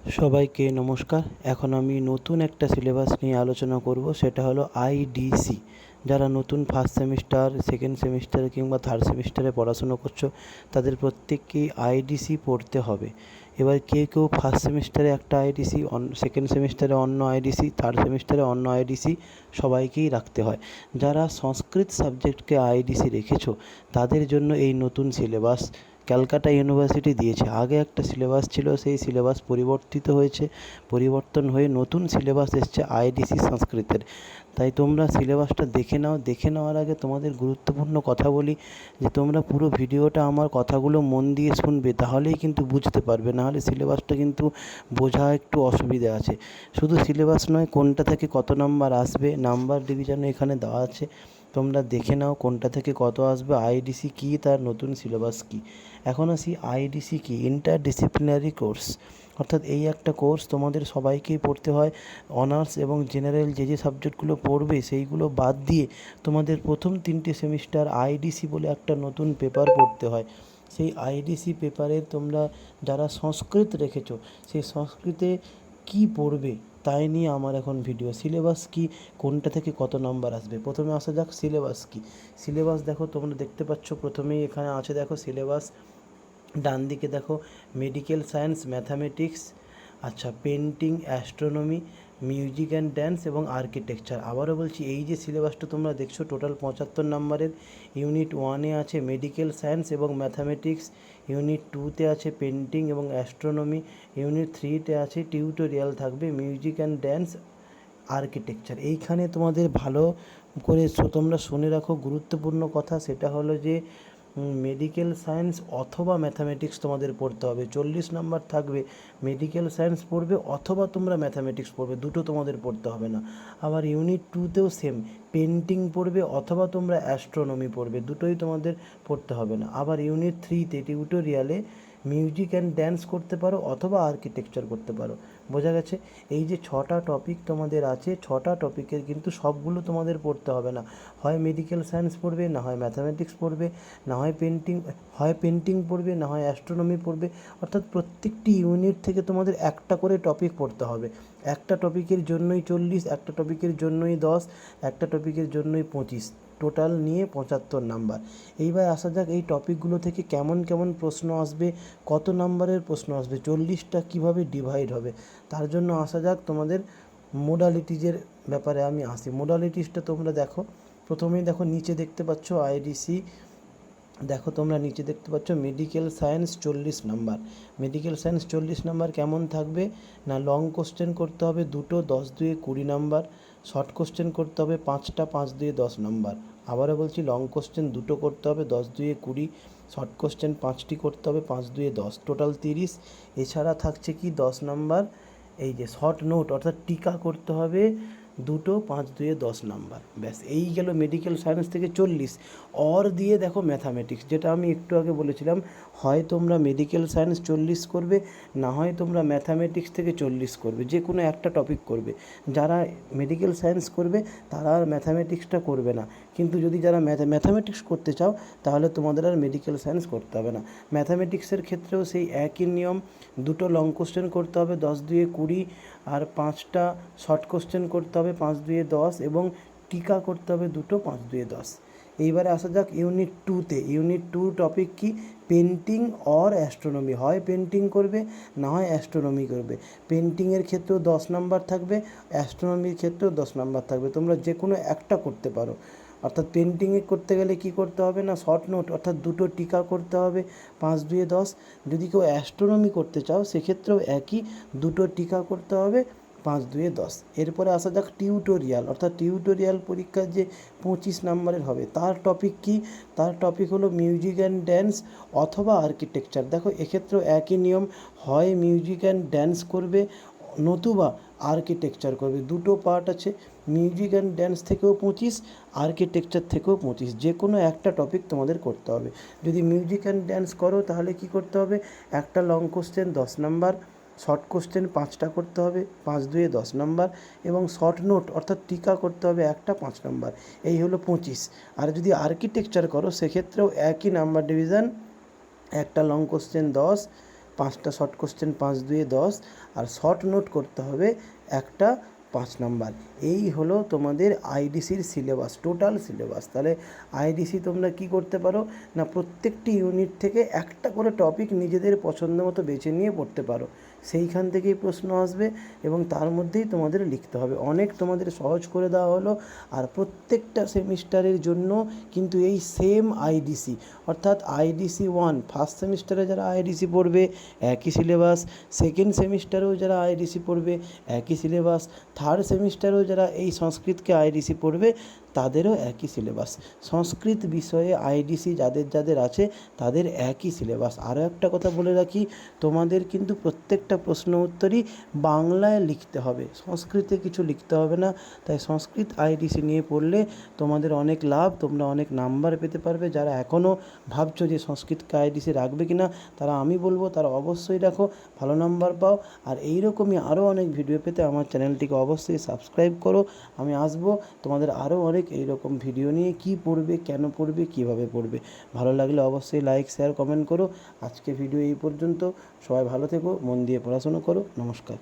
সবাইকে নমস্কার। এখন আমি নতুন একটা সিলেবাস নিয়ে আলোচনা করব, সেটা হলো আইডিসি। যারা নতুন ফার্স্ট সেমিস্টার, সেকেন্ড সেমিস্টার কিংবা থার্ড সেমিস্টারে পড়াশুনো করছো, তাদের প্রত্যেককেই আইডিসি পড়তে হবে। এবার কেউ কেউ ফার্স্ট সেমিস্টারে একটা আইডিসি, সেকেন্ড সেমিস্টারে অন্য আইডিসি, থার্ড সেমিস্টারে অন্য আইডিসি, সবাইকেই রাখতে হয়। যারা সংস্কৃত সাবজেক্টকে আইডিসি রেখেছো, তাদের জন্য এই নতুন সিলেবাস ক্যালকাটা ইউনিভার্সিটি দিয়েছে। আগে একটা সিলেবাস ছিল, সেই সিলেবাস পরিবর্তিত হয়েছে, পরিবর্তন হয়ে নতুন সিলেবাস এসছে আইডিসি সংস্কৃতের। তাই তোমরা সিলেবাসটা দেখে নাও। দেখে নেওয়ার আগে তোমাদের গুরুত্বপূর্ণ কথা বলি যে তোমরা পুরো ভিডিওটা আমার কথাগুলো মন দিয়ে শুনবে, তাহলেই কিন্তু বুঝতে পারবে, নাহলে সিলেবাসটা কিন্তু বোঝা একটু অসুবিধা আছে। শুধু সিলেবাস নয়, কোনটা থেকে কত নাম্বার আসবে, নাম্বার ডিভিশনও এখানে দেওয়া আছে। তোমরা দেখে নাও কোনটা থেকে কত আসবে, আইডিসি কী, তার নতুন সিলেবাস কী। এখন আসি আইডিসি কি, ইন্টার ডিসিপ্লিনারি কোর্স। অর্থাৎ এই একটা কোর্স তোমাদের সবাইকেই পড়তে হয়। অনার্স এবং জেনারেল যে যে সাবজেক্টগুলো পড়বে সেইগুলো বাদ দিয়ে তোমাদের প্রথম 3টে সেমিস্টার আইডিসি বলে একটা নতুন পেপার পড়তে হয়। সেই আইডিসি পেপারে তোমরা যারা সংস্কৃত রেখেছো, সেই সংস্কৃতে কি পড়বে তাই নিয়ে আমার এখন ভিডিও। সিলেবাস কি, কোনটা থেকে কত নাম্বার আসবে। প্রথমে আসা যাক সিলেবাস কি। সিলেবাস দেখো, তোমরা দেখতে পাচ্ছ প্রথমেই এখানে আছে, দেখো সিলেবাস। ডান দিকে দেখো মেডিকেল সায়েন্স, ম্যাথামেটিক্স, আচ্ছা painting, astronomy, music and dance এবং আর্কিটেকচার। আবারও বলছি, এই যে সিলেবাসটা তোমরা দেখছো টোটাল 75 নম্বরের। ইউনিট 1-এ আছে মেডিকেল সায়েন্স এবং ম্যাথামেটিক্স, ইউনিট 2-তে আছে পেন্টিং এবং অ্যাস্ট্রোনমি, ইউনিট 3-তে আছে টিউটোরিয়াল থাকবে, মিউজিক অ্যান্ড ড্যান্স, আর্কিটেকচার। এইখানে তোমাদের ভালো করে তোমরা শুনে রাখো গুরুত্বপূর্ণ কথা, সেটা হলো যে মেডিকেল সায়েন্স অথবা ম্যাথামেটিক্স তোমাদের পড়তে হবে। 40 নাম্বার থাকবে, মেডিকেল সায়েন্স পড়বে অথবা তোমরা ম্যাথামেটিক্স পড়বে, দুটো তোমাদের পড়তে হবে না। আবার ইউনিট 2-তেও সেম, পেন্টিং পড়বে অথবা তোমরা অ্যাস্ট্রোনমি পড়বে, দুটোই তোমাদের পড়তে হবে না। আবার ইউনিট 3-তে টিউটোরিয়ালে মিউজিক অ্যান্ড ড্যান্স করতে পারো অথবা আর্কিটেকচার করতে পারো। বোঝা গেছে? এই যে 6টা টপিক তোমাদের আছে, 6টা টপিকের কিন্তু সবগুলো তোমাদের পড়তে হবে না। হয় মেডিকেল সায়েন্স পড়বে, না হয় ম্যাথামেটিক্স পড়বে, না হয় পেন্টিং পড়বে, না হয় অ্যাস্ট্রোনমি পড়বে। অর্থাৎ প্রত্যেকটি ইউনিট থেকে তোমাদের একটা করে টপিক পড়তে হবে। একটা টপিকের জন্যই 40, একটা টপিকের জন্যই 10, একটা টপিকের জন্যই 25, টোটাল নিয়ে 75 নাম্বার। এইবার আসা যাক এই টপিকগুলো থেকে কেমন কেমন প্রশ্ন আসবে, কত নাম্বারের প্রশ্ন আসবে, 40টা কীভাবে ডিভাইড হবে। তার জন্য আসা যাক তোমাদের মোডালিটিজের ব্যাপারে আমি আসি। মোডালিটিসটা তোমরা দেখো, প্রথমেই দেখো নিচে দেখতে পাচ্ছ আইডিসি। দেখো তোমরা নিচে দেখতে পাচ্ছ medical science 40 number. Medical science 40 number কেমন থাকবে না, লং কোশ্চেন করতে হবে দুটো, 10-2 20 নাম্বার। শর্ট কোশ্চেন করতে হবে 5টা, 5-2 10 নাম্বার। আবারও বলছি, লং কোশ্চেন দুটো করতে হবে, 10-2 20। শর্ট কোশ্চেন 5টি করতে হবে, 5-2 10, টোটাল 30। এছাড়া থাকছে কি 10 নাম্বার এই যে শর্ট নোট, অর্থাৎ টিকা করতে হবে দুটো, 5-2 10 নাম্বার। ব্যাস, এই গেল মেডিকেল সায়েন্স থেকে 40। অর দিয়ে দেখো ম্যাথামেটিক্স, যেটা আমি একটু আগে বলেছিলাম, হয় তোমরা মেডিকেল সায়েন্স 40 করবে, না হয় তোমরা ম্যাথামেটিক্স থেকে 40 করবে, যে কোনো একটা টপিক করবে। যারা মেডিকেল সায়েন্স করবে তারা আর ম্যাথামেটিক্সটা করবে না, কিন্তু যদি যারা ম্যাথামেটিক্স করতে চাও তাহলে তোমাদের আর মেডিকেল সায়েন্স করতে হবে না। ম্যাথামেটিক্সের ক্ষেত্রেও সেই একই নিয়ম, দুটো লং কোশ্চেন করতে হবে 10-2 20, আর 5টা শর্ট কোশ্চেন করতে হবে 5-2 10, এবং টিকা করতে হবে দুটো, 5-2 10। এইবারে আসা যাক ইউনিট 2-তে। ইউনিট 2 টপিক কি, পেন্টিং অর অ্যাস্ট্রোনমি। হয় পেন্টিং করবে, না হয় অ্যাস্ট্রোনমি করবে। পেন্টিংয়ের ক্ষেত্রেও 10 নাম্বার থাকবে, অ্যাস্ট্রোনমির ক্ষেত্রেও 10 নাম্বার থাকবে, তোমরা যে কোনো একটা করতে পারো। অর্থাৎ পেন্টিংয়ে করতে গেলে কি করতে হবে না, শর্ট নোট অর্থাৎ দুটো টিকা করতে হবে 5-2 10। যদি কেউ অ্যাস্ট্রোনমি করতে চাও সেক্ষেত্রেও একই, দুটো টিকা করতে হবে 5-2 10। এরপরে আসা যাক টিউটোরিয়াল, অর্থাৎ টিউটোরিয়াল পরীক্ষার যে 25 নাম্বারের হবে, তার টপিক কি, তার টপিক হলো মিউজিক অ্যান্ড ড্যান্স অথবা আর্কিটেকচার। দেখো এক্ষেত্রেও একই নিয়ম, হয় মিউজিক অ্যান্ড ড্যান্স করবে নতুবা আর্কিটেকচার করবে। দুটো পার্ট আছে, মিউজিক অ্যান্ড ড্যান্স থেকেও 25, আর্কিটেকচার থেকেও 25, যে কোনো একটা টপিক তোমাদের করতে হবে। যদি মিউজিক অ্যান্ড ড্যান্স করো তাহলে কি করতে হবে, একটা long question 10 number, short question 5টা করতে হবে 5-2 10 নাম্বার, এবং শর্ট নোট অর্থাৎ টিকা করতে হবে একটা 5 নাম্বার। এই হলো 25। আর যদি আর্কিটেকচার করো সেক্ষেত্রেও একই নাম্বার ডিভিশন, একটা লং কোশ্চেন 10, 5টা শর্ট কোশ্চেন, 5 দুয়ে 10, আর শর্ট নোট করতে হবে একটা 5 নাম্বার। এই হলো তোমাদের আইডিসির সিলেবাস, টোটাল সিলেবাস। তাহলে আইডিসি তোমরা কি করতে পারো না, প্রত্যেকটি ইউনিট থেকে একটা করে টপিক নিজেদের পছন্দ মতো বেছে নিয়ে পড়তে পারো, সেইখান থেকেই প্রশ্ন আসবে এবং তার মধ্যেই তোমাদের লিখতে হবে। অনেক তোমাদের সহজ করে দেওয়া হলো। আর প্রত্যেকটা সেমিস্টারের জন্য কিন্তু এই সেম আইডিসি, অর্থাৎ আইডিসি 1 ফার্স্ট সেমিস্টারে যারা আইডিসি পড়বে একই সিলেবাস, সেকেন্ড সেমিস্টারেও যারা আইডিসি পড়বে একই সিলেবাস, থার্ড সেমিস্টারেও যারা এই সংস্কৃতকে আইডিসি পড়বে তাদেরও একই সিলেবাস। সংস্কৃত বিষয়ে আইডিসি যাদের যাদের আছে তাদের একই সিলেবাস। আরও একটা কথা বলে রাখি, তোমাদের কিন্তু প্রত্যেকটা প্রশ্ন উত্তরই বাংলায় লিখতে হবে, সংস্কৃতে কিছু লিখতে হবে না। তাই সংস্কৃত আইডিসি নিয়ে পড়লে তোমাদের অনেক লাভ, তোমরা অনেক নাম্বার পেতে পারবে। যারা এখনও ভাবছো যে সংস্কৃতকে আইডিসি রাখবে কি না, তারা আমি বলবো তারা অবশ্যই রাখো, ভালো নাম্বার পাও। আর এইরকমই আরও অনেক ভিডিও পেতে আমার চ্যানেলটিকে অবশ্যই সাবস্ক্রাইব করো। আমি আসবো তোমাদের আরও অনেক এইরকম ভিডিও নিয়ে, কি পড়বে, কেন পড়বে, কীভাবে পড়বে। ভালো লাগলে অবশ্যই লাইক, শেয়ার, কমেন্ট করো। আজকে ভিডিও এই পর্যন্ত। সবাই ভালো থেকো, মন দিয়ে পড়াশুনো করো। নমস্কার।